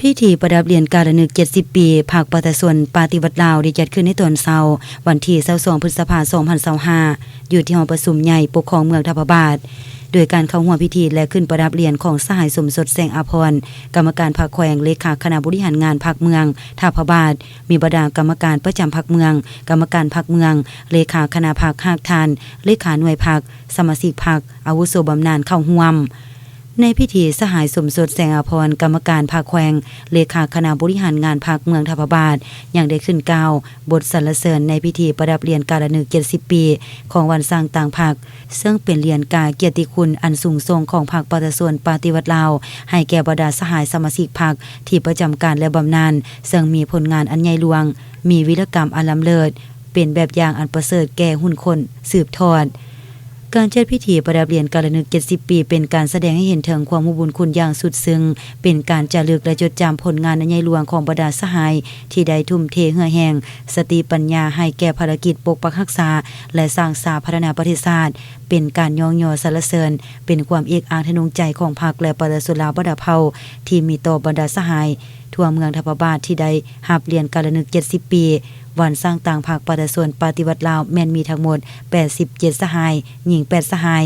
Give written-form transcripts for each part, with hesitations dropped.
พิธีประดับเหรียญการระลึก70 ปีภาคประชาชนปฏิวัติลาวได้จัดขึ้นในตอนเช้าวันที่22พฤษภาคม2025อยู่ที่หอประชุมใหญ่ปกครองเมืองทัพบาทโดยการเข้าร่วมพิธีและขึ้นประดับเหรียญของสหายสมสดแสงอาภรณ์กรรมการพรรคแขวงเลขาคณะบริหารงานพรรคเมืองทัพบาทมีบรรดากรรมการประจำพรรคเมืองกรรมการพรรคเมืองเลขาคณะพรรคหากทานเลขาหน่วยพรรคสมาชิกพรรคอาวุโสบำนาญเข้าร่วมในพิธีสหายสมสดแสงอาภรณ์กรรมการพรรคแขวงเลขาคณะบริหารงานพรรคเมืองทัพบาทยังได้ขึ้นกล่าวบทสรรเสริญในพิธีประดับเหรียญการระลึก70 ปีของวันสร้างต่างพรรคซึ่งเป็นเหรียญกาเกียรติคุณอันสูงส่งของพรรคประชาชนปฏิวัติลาวให้แก่บรรดาสหายสมาชิกพรรคที่ประจำการและบำนาญซึ่งมีผลงานอันใหญ่หลวงมีวีรกรรมอันล้ำเลิศเป็นแบบอย่างอันประเสริฐแก่หุ้นคนสืบทอดการจัดพิธีประดับเหรียญการระลึก70 ปีเป็นการแสดงให้เห็นถึงความมุบุญคุณอย่างสุดซึ้งเป็นการจารึกและจดจำผลงานอันใหญ่หลวงของบรรดาสหายที่ได้ทุ่มเทเหื่อแห้งสติปัญญาให้แก่ภารกิจปกปักรักษาและสร้างสาพัฒนาประเทศชาติเป็นการยองยอสรรเสริญเป็นความเอกอัคทะนงใจของพรรคและประชาชนลาวบรรดาเผ่าที่มีต่อบรรดาสหายทั่วเมืองทัพบาทที่ได้รับเหรียญการระลึก70 ปีวันสร้างต่างพรรคประชาชนปฏิวัติลาวแม่นมีทั้งหมด87สหายหญิง8สหาย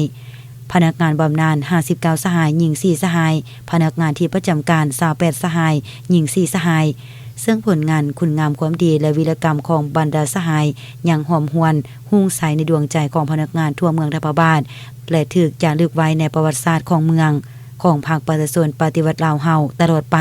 พนักงานบำนาญ59สหายหญิง4สหายพนักงานที่ประจำการ28สหายหญิง4สหายซึ่งผลงานคุณงามความดีและวีรกรรมของบรรดาสหายยังหอมหวนหุ่งใสในดวงใจของพนักงานทั่วเมืองทัพบาทและถูกจารึกไว้ในประวัติศาสตร์ของเมืองของพรรคประชาชนปฏิวัติลาวเฮาตลอดไป